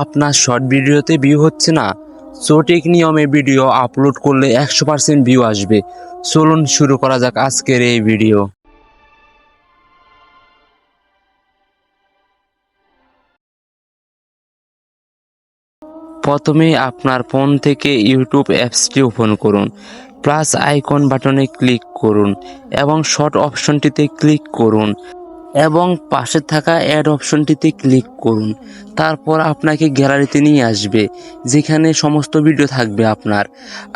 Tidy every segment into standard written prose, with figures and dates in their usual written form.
আপনার শর্ট ভিডিওতে ভিউ হচ্ছে না, সঠিক নিয়মে ভিডিও আপলোড করলে 100% ভিউ আসবে। চলুন শুরু করা যাক আজকের এই ভিডিও। প্রথমে আপনার ফোন থেকে ইউটিউব অ্যাপসটি ওপেন করুন, প্লাস আইকন বাটনে ক্লিক করুন এবং শর্ট অপশনটিতে ক্লিক করুন এবং পাশে থাকা অ্যাড অপশনটিতে ক্লিক করুন। তারপর আপনাকে গ্যালারিতে নিয়ে আসবে, যেখানে সমস্ত ভিডিও থাকবে।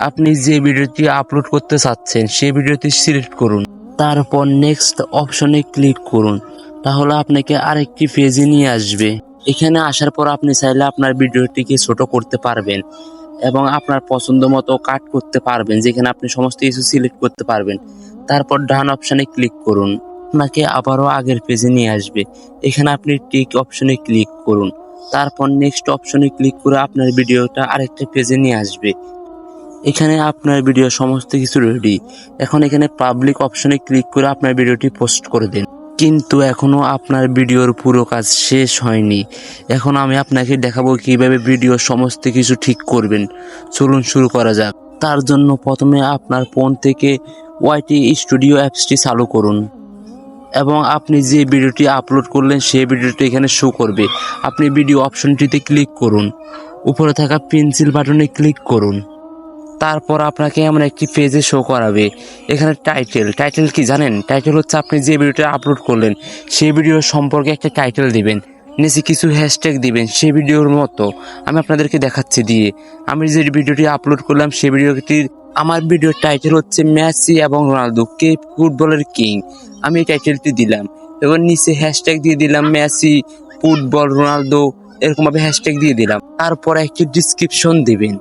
আপনি যে ভিডিওটি আপলোড করতে চাচ্ছেন সেই ভিডিওটি সিলেক্ট করুন, তারপর নেক্সট অপশনে ক্লিক করুন। তাহলে আপনাকে আরেকটি পেজে নিয়ে আসবে। এখানে আসার পর আপনি চাইলে আপনার ভিডিওটিকে ছোট করতে পারবেন এবং আপনার পছন্দ মতো কাট করতে পারবেন, যেখানে আপনি সমস্ত কিছু সিলেক্ট করতে পারবেন। তারপর ডান অপশনে ক্লিক করুন, আপনাকে আবারও আগের পেজে নিয়ে আসবে। এখানে আপনি টিক অপশনে ক্লিক করুন, তারপর নেক্সট অপশনে ক্লিক করে আপনার ভিডিওটা আরেকটা পেজে নিয়ে আসবে। এখানে আপনার ভিডিও সমস্ত কিছু রেডি। এখন এখানে পাবলিক অপশনে ক্লিক করে আপনার ভিডিওটি পোস্ট করে দিন। কিন্তু এখনো আপনার ভিডিওর পুরো কাজ শেষ হয়নি। এখন আমি আপনাকে দেখাবো কিভাবে ভিডিওর সমস্ত কিছু ঠিক করবেন। চলুন শুরু করা যাক। তার জন্য প্রথমে আপনার ফোন থেকে ওয়াইটি স্টুডিও অ্যাপসটি চালু করুন এবং আপনি যে ভিডিওটি আপলোড করলেন সেই ভিডিওটি এখানে শো করবে। আপনি ভিডিও অপশনটিতে ক্লিক করুন, উপরে থাকা পেন্সিল বাটনে ক্লিক করুন। তারপর আপনাকে এমন একটি পেজে শো করাবে। এখানে টাইটেল কি জানেন? টাইটেল হচ্ছে আপনি যে ভিডিওটা আপলোড করলেন সেই ভিডিও সম্পর্কে একটা টাইটেল দিবেন, নিচে কিছু হ্যাশট্যাগ দিবেন সেই ভিডিওর মতো। আমি আপনাদেরকে দেখাচ্ছি দিয়ে। আমি যে ভিডিওটি আপলোড করলাম সেই ভিডিওটির আমার ভিডিওর টাইটেল হচ্ছে মেসি এবং রোনালদো কে ফুটবলের কিং। আমি এই টাইটেলটি দিলাম এবং নিচে হ্যাশট্যাগ দিয়ে দিলাম মেসি, ফুটবল, রোনালদো, এরকমভাবে হ্যাশট্যাগ দিয়ে দিলাম। তারপর একটি ডিসক্রিপশন দিবেন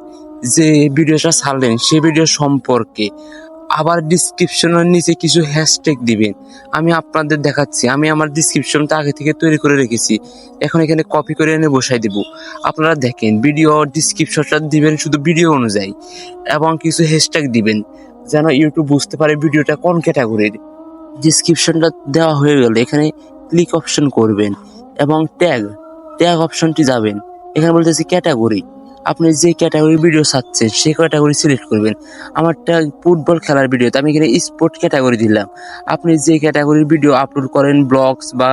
যে ভিডিওটা ছাড়লেন সেই ভিডিও সম্পর্কে। আবার ডিসক্রিপশনের নিচে কিছু হ্যাশট্যাগ দিবেন। আমি আপনাদের দেখাচ্ছি, আমি আমার ডিসক্রিপশনটা আগে থেকে তৈরি করে রেখেছি। এখন এখানে কপি করে এনে বসাই দেব। আপনারা দেখেন, ভিডিও ডিসক্রিপশনটা দিবেন শুধু ভিডিও অনুযায়ী এবং কিছু হ্যাশট্যাগ দিবেন যেন ইউটিউব বুঝতে পারে ভিডিওটা কোন ক্যাটাগরির। ডিসক্রিপশনটা দেওয়া হয়ে গেলে এখানে ক্লিক অপশন করবেন এবং ট্যাগ অপশনটি যাবেন। এখানে বলতেছি ক্যাটাগরি। আপনি যে ক্যাটাগরি ভিডিও চাচ্ছেন সেই ক্যাটাগরি সিলেক্ট করবেন। আমারটা ফুটবল খেলার ভিডিও, তো আমি এখানে স্পোর্ট ক্যাটাগরি দিলাম। আপনি যে ক্যাটাগরির ভিডিও আপলোড করেন, ব্লগস বা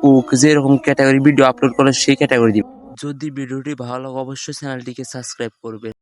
কুক, যেরকম ক্যাটাগরি ভিডিও আপলোড করেন সেই ক্যাটাগরি দিবেন। যদি ভিডিওটি ভালো লাগে অবশ্যই চ্যানেলটিকে সাবস্ক্রাইব করবেন।